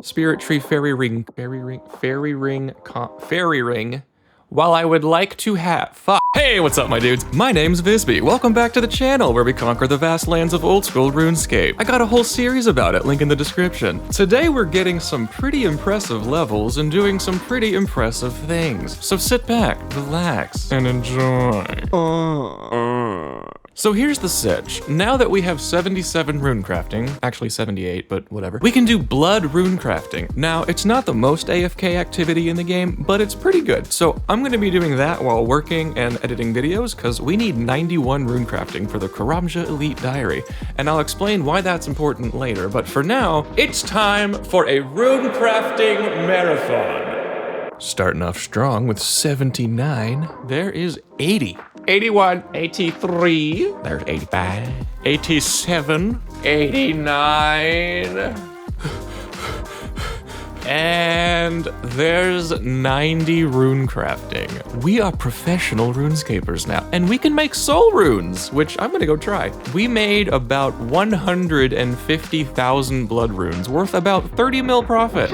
Spirit tree, fairy ring. While I would like to have, Hey, what's up my dudes? My name's Vizby. Welcome back to the channel where we conquer the vast lands of Old School RuneScape. I got a whole series about it, link in the description. Today we're getting some pretty impressive levels and doing some pretty impressive things. So sit back, relax, and enjoy. So here's the sitch. Now that we have 77 rune crafting, actually 78, but whatever, we can do blood rune crafting. Now, it's not the most AFK activity in the game, but it's pretty good. So I'm gonna be doing that while working and editing videos, because we need 91 rune crafting for the Karamja Elite Diary. And I'll explain why that's important later, but for now, it's time for a rune crafting marathon. Starting off strong with 79, there is 80. 81, 83, there's 85, 87, 89, and there's 90 rune crafting. We are professional runescapers now, and we can make soul runes, which I'm gonna go try. We made about 150,000 blood runes, worth about 30 mil profit.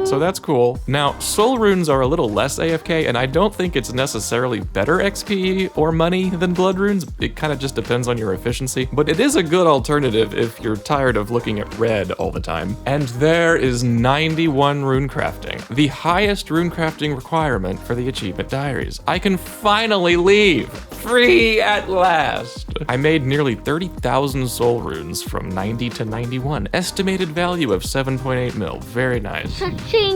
So that's cool. Now, soul runes are a little less AFK, and I don't think it's necessarily better XP or money than blood runes. It kind of just depends on your efficiency, but it is a good alternative if you're tired of looking at red all the time. And there is 91 rune crafting, the highest rune crafting requirement for the achievement diaries. I can finally leave, free at last. I made nearly 30,000 soul runes from 90 to 91, estimated value of 7.8 mil, very nice.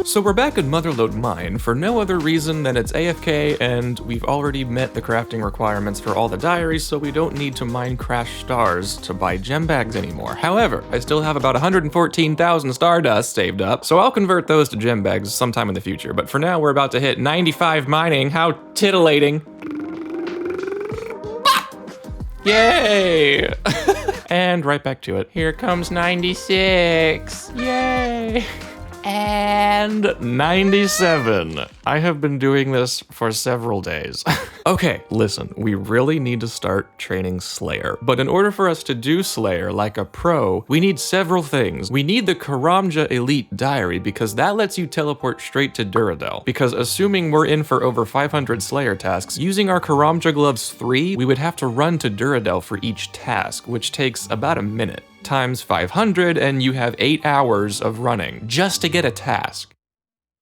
So we're back in Motherlode Mine for no other reason than it's AFK and we've already met the crafting requirements for all the diaries, so we don't need to mine crash stars to buy gem bags anymore. However, I still have about 114,000 stardust saved up, so I'll convert those to gem bags sometime in the future. But for now, we're about to hit 95 mining. How titillating. Yay! And right back to it. Here comes 96. Yay! And 97. I have been doing this for several days. Okay, listen, we really need to start training Slayer. But in order for us to do Slayer like a pro, we need several things. We need the Karamja Elite Diary, because that lets you teleport straight to Duradel. Because assuming we're in for over 500 Slayer tasks, using our Karamja Gloves 3, we would have to run to Duradel for each task, which takes about a minute. Times 500 and you have 8 hours of running just to get a task.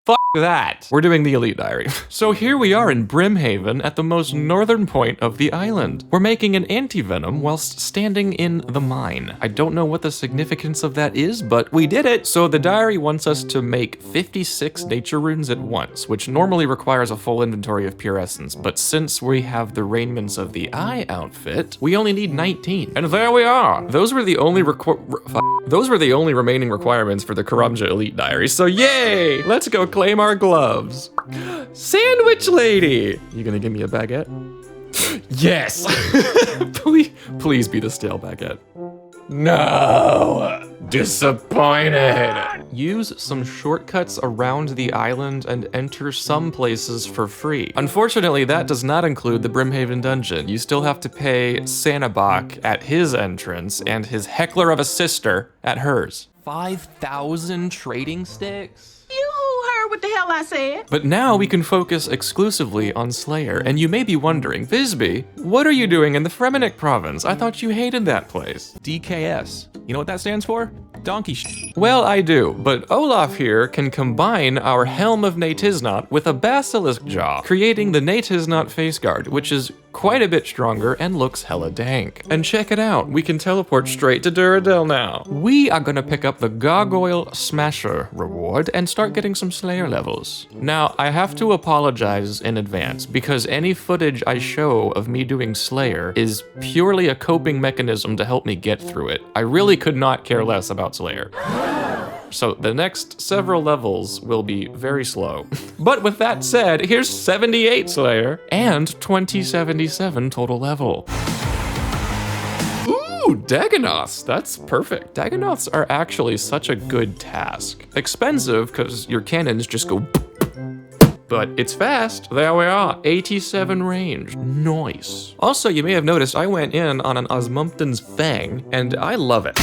Fuck that. We're doing the Elite Diary. So here we are in Brimhaven at the most northern point of the island. We're making an anti-venom whilst standing in the mine. I don't know what the significance of that is, but we did it. So the diary wants us to make 56 nature runes at once, which normally requires a full inventory of pure essence. But since we have the Raiments of the Eye outfit, we only need 19. And there we are. Those were the only remaining requirements for the Karamja Elite Diary. So yay! Let's go claim our gloves. Sandwich lady! You gonna give me a baguette? Yes! please be the stale baguette. No! Disappointed! Use some shortcuts around the island and enter some places for free. Unfortunately, that does not include the Brimhaven dungeon. You still have to pay Sanabok at his entrance and his heckler of a sister at hers. 5,000 trading sticks? What the hell I said? But now we can focus exclusively on Slayer, and you may be wondering, Vizby, what are you doing in the Fremennik province? I thought you hated that place. DKS. You know what that stands for? Donkey sh**. Well, I do, but Olaf here can combine our Helm of Natiznot with a Basilisk Jaw, creating the Natiznot face guard, which is quite a bit stronger and looks hella dank. And check it out, we can teleport straight to Duradel now. We are gonna pick up the Gargoyle Smasher reward and start getting some Slayer levels. Now, I have to apologize in advance, because any footage I show of me doing Slayer is purely a coping mechanism to help me get through it. I really could not care less about Slayer. So the next several levels will be very slow. But with that said, here's 78 Slayer and 2077 total level. Ooh, Dagonoths, that's perfect. Dagonoths are actually such a good task. Expensive, because your cannons just go but it's fast. There we are, 87 range, nice. Also, you may have noticed I went in on an Osmumpton's Fang, and I love it.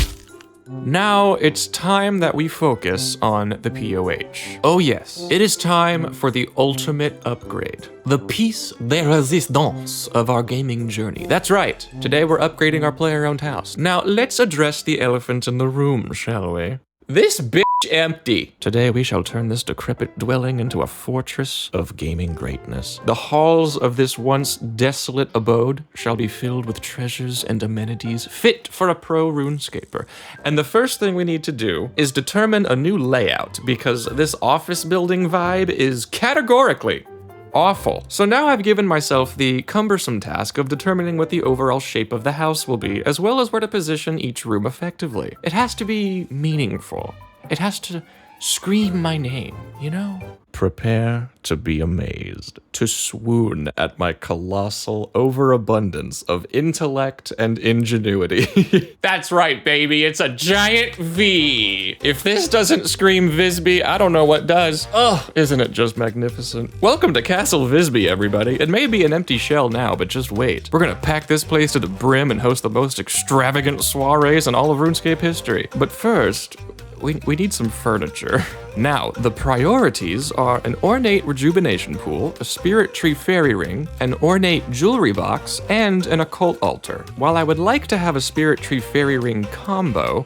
Now it's time that we focus on the POH. Oh yes, it is time for the ultimate upgrade. The piece de resistance of our gaming journey. That's right, today we're upgrading our player-owned house. Now let's address the elephant in the room, shall we? This bitch empty. Today we shall turn this decrepit dwelling into a fortress of gaming greatness. The halls of this once desolate abode shall be filled with treasures and amenities fit for a pro RuneScaper. And the first thing we need to do is determine a new layout, because this office building vibe is categorically awful. So now I've given myself the cumbersome task of determining what the overall shape of the house will be, as well as where to position each room effectively. It has to be meaningful. It has to scream my name, you know? Prepare to be amazed, to swoon at my colossal overabundance of intellect and ingenuity. That's right, baby, it's a giant V. If this doesn't scream Vizby, I don't know what does. Ugh, isn't it just magnificent? Welcome to Castle Vizby, everybody. It may be an empty shell now, but just wait. We're gonna pack this place to the brim and host the most extravagant soirees in all of RuneScape history. But first, we need some furniture. Now, the priorities are an ornate rejuvenation pool, a spirit tree fairy ring, an ornate jewelry box, and an occult altar. While I would like to have a spirit tree fairy ring combo,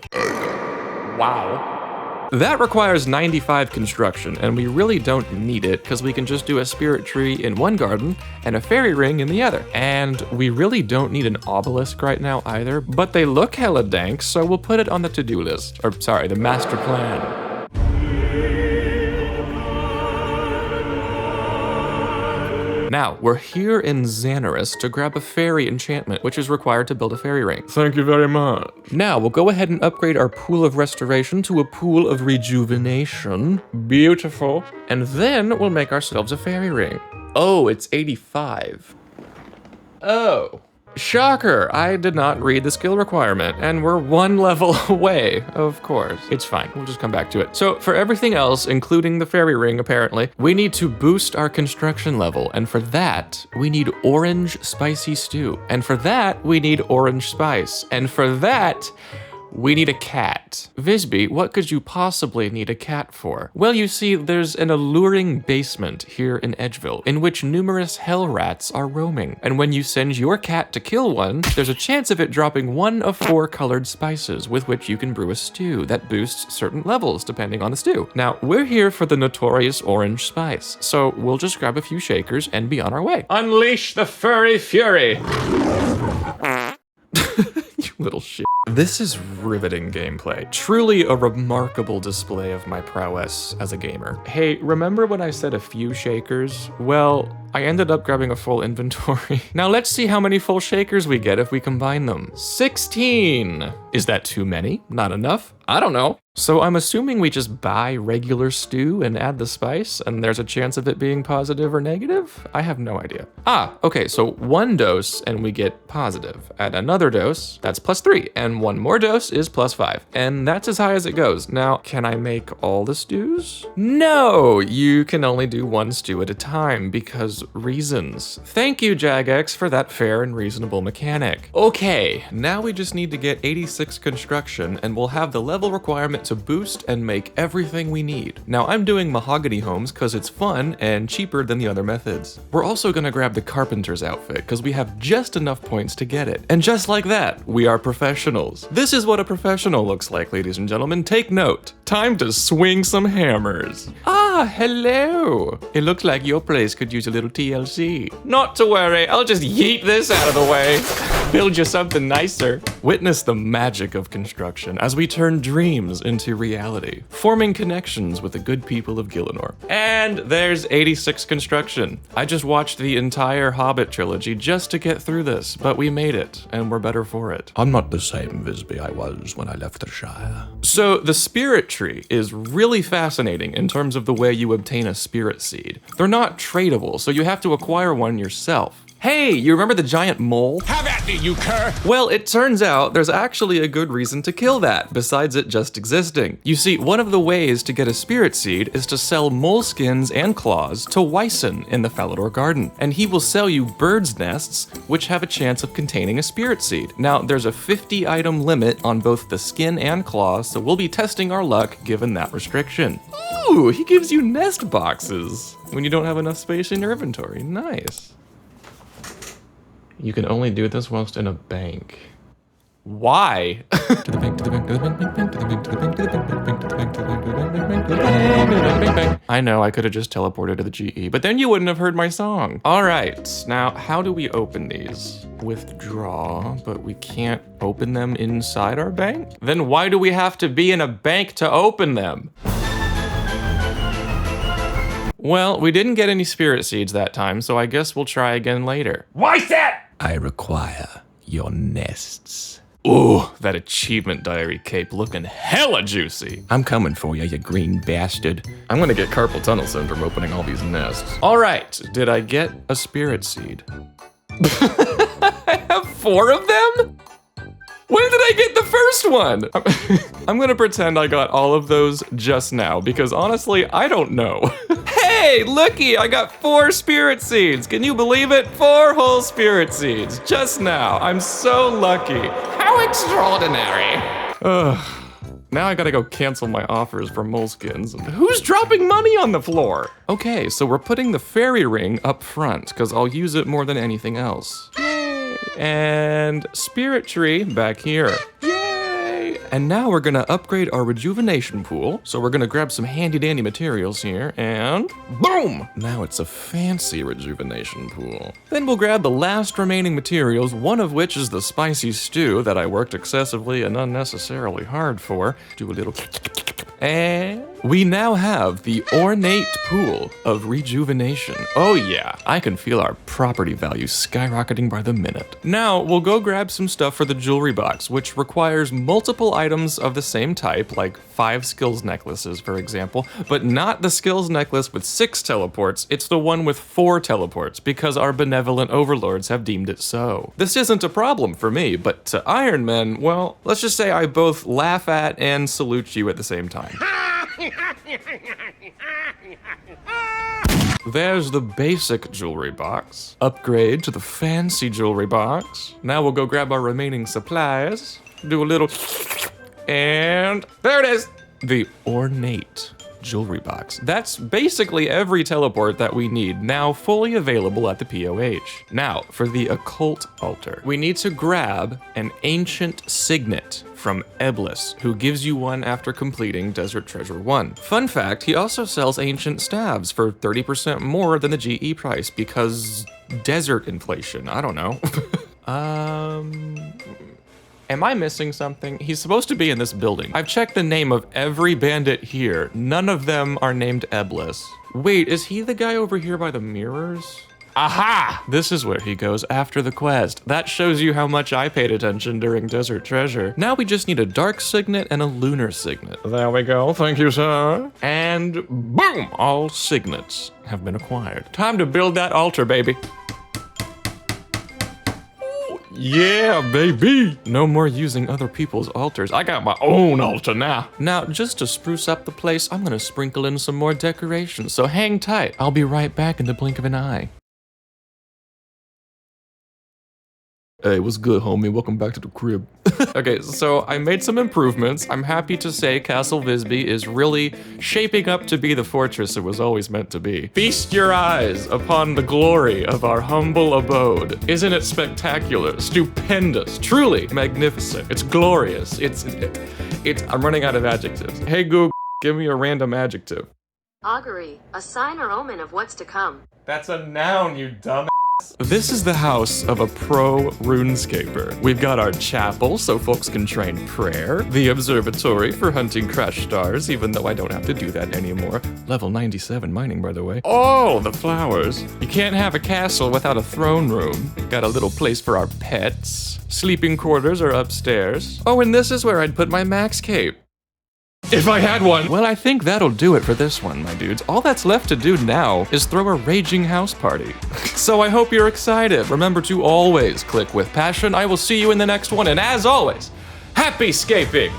wow, that requires 95 construction, and we really don't need it because we can just do a spirit tree in one garden and a fairy ring in the other. And we really don't need an obelisk right now either, but they look hella dank, so we'll put it on the to-do list. Or sorry, the master plan. Now, we're here in Xanaris to grab a fairy enchantment, which is required to build a fairy ring. Thank you very much. Now, we'll go ahead and upgrade our pool of restoration to a pool of rejuvenation. Beautiful. And then we'll make ourselves a fairy ring. Oh, it's 85. Oh. Shocker, I did not read the skill requirement, and we're one level away, of course. It's fine, we'll just come back to it. So for everything else, including the fairy ring apparently, we need to boost our construction level, and for that, we need orange spicy stew. And for that, we need orange spice. And for that, we need a cat. Vizby, what could you possibly need a cat for? Well, you see, there's an alluring basement here in Edgeville in which numerous hell rats are roaming. And when you send your cat to kill one, there's a chance of it dropping one of 4 colored spices with which you can brew a stew that boosts certain levels depending on the stew. Now, we're here for the notorious orange spice, so we'll just grab a few shakers and be on our way. Unleash the furry fury! You little shit. This is riveting gameplay. Truly a remarkable display of my prowess as a gamer. Hey, remember when I said a few shakers? Well, I ended up grabbing a full inventory. Now let's see how many full shakers we get if we combine them. 16! Is that too many? Not enough? I don't know. So I'm assuming we just buy regular stew and add the spice, and there's a chance of it being positive or negative? I have no idea. Ah, okay, so 1 dose and we get positive. Add another dose, that's +3, and 1 more dose is +5. And that's as high as it goes. Now, can I make all the stews? No, you can only do 1 stew at a time because reasons. Thank you, Jagex, for that fair and reasonable mechanic. Okay, now we just need to get 86 construction and we'll have the level requirement to boost and make everything we need. Now I'm doing mahogany homes because it's fun and cheaper than the other methods. We're also gonna grab the carpenter's outfit because we have just enough points to get it. And just like that, we are professionals. This is what a professional looks like, ladies and gentlemen. Take note. Time to swing some hammers. Ah, hello. It looks like your place could use a little TLC. Not to worry, I'll just yeet this out of the way. Build you something nicer. Witness the magic of construction as we turn dreams into reality, forming connections with the good people of Gielinor. And there's 86 construction. I just watched the entire Hobbit trilogy just to get through this, but we made it, and we're better for it. I'm not the same Vizby I was when I left the Shire. So the spirit tree is really fascinating in terms of the way you obtain a spirit seed. They're not tradable, so you have to acquire one yourself. Hey, you remember the giant mole? Have at me, you cur! Well, it turns out there's actually a good reason to kill that, besides it just existing. You see, one of the ways to get a spirit seed is to sell mole skins and claws to Wyson in the Falador Garden, and he will sell you birds' nests, which have a chance of containing a spirit seed. Now, there's a 50 item limit on both the skin and claw, so we'll be testing our luck given that restriction. Ooh, he gives you nest boxes when you don't have enough space in your inventory. Nice. You can only do this whilst in a bank. Why? To the bank, to the bank, to the bank, to the bank, to the bank, to the bank, to the bank, to the bank, to the bank, to the bank, to the bank, to the bank, to the bank, to the bank. I know, I could have just teleported to the GE, but then you wouldn't have heard my song. All right, now how do we open these? Withdraw, but we can't open them inside our bank? Then why do we have to be in a bank to open them? Well, we didn't get any spirit seeds that time, so I guess we'll try again later. Why that? I require your nests. Ooh, that achievement diary cape looking hella juicy. I'm coming for you, you green bastard. I'm gonna get carpal tunnel syndrome opening all these nests. All right, did I get a spirit seed? I have 4 of them? When did I get the first one? I'm gonna pretend I got all of those just now, because honestly, I don't know. Hey, looky, I got 4 spirit seeds. Can you believe it? 4 whole spirit seeds, just now. I'm so lucky. How extraordinary. Now I gotta go cancel my offers for moleskins. Who's dropping money on the floor? Okay, so we're putting the fairy ring up front, because I'll use it more than anything else. And spirit tree back here. Yay! And now we're gonna upgrade our rejuvenation pool. So we're gonna grab some handy dandy materials here and boom! Now it's a fancy rejuvenation pool. Then we'll grab the last remaining materials, one of which is the spicy stew that I worked excessively and unnecessarily hard for. Do a little and we now have the ornate pool of rejuvenation. Oh yeah, I can feel our property value skyrocketing by the minute. Now, we'll go grab some stuff for the jewelry box, which requires multiple items of the same type, like 5 skills necklaces, for example, but not the skills necklace with 6 teleports, it's the one with 4 teleports, because our benevolent overlords have deemed it so. This isn't a problem for me, but to Iron Men, well, let's just say I both laugh at and salute you at the same time. There's the basic jewelry box. Upgrade to the fancy jewelry box. Now we'll go grab our remaining supplies, do a little, and there it is, the ornate jewelry box. That's basically every teleport that we need, now fully available at the POH. Now, for the occult altar, we need to grab an ancient signet from Eblis, who gives you one after completing Desert Treasure 1. Fun fact, he also sells ancient staves for 30% more than the GE price because desert inflation, I don't know. Am I missing something? He's supposed to be in this building. I've checked the name of every bandit here. None of them are named Eblis. Wait, is he the guy over here by the mirrors? Aha! This is where he goes after the quest. That shows you how much I paid attention during Desert Treasure. Now we just need a dark signet and a lunar signet. There we go, thank you, sir. And boom! All signets have been acquired. Time to build that altar, baby. Yeah, baby! No more using other people's altars. I got my own altar now. Now, just to spruce up the place, I'm gonna sprinkle in some more decorations, so hang tight. I'll be right back in the blink of an eye. Hey, what's good, homie? Welcome back to the crib. Okay, so I made some improvements. I'm happy to say Castle Vizby is really shaping up to be the fortress it was always meant to be. Feast your eyes upon the glory of our humble abode. Isn't it spectacular, stupendous, truly magnificent? It's glorious. It's I'm running out of adjectives. Hey Google, give me a random adjective. Augury, a sign or omen of what's to come. That's a noun, you dumb. This is the house of a pro RuneScaper. We've got our chapel so folks can train prayer, the observatory for hunting crash stars, even though I don't have to do that anymore. Level 97 mining, by the way. Oh, the flowers. You can't have a castle without a throne room. Got a little place for our pets. Sleeping quarters are upstairs. Oh, and this is where I'd put my max cape. If I had one. Well, I think that'll do it for this one, my dudes. All that's left to do now is throw a raging house party. So I hope you're excited. Remember to always click with passion. I will see you in the next one, and as always, happy scaping!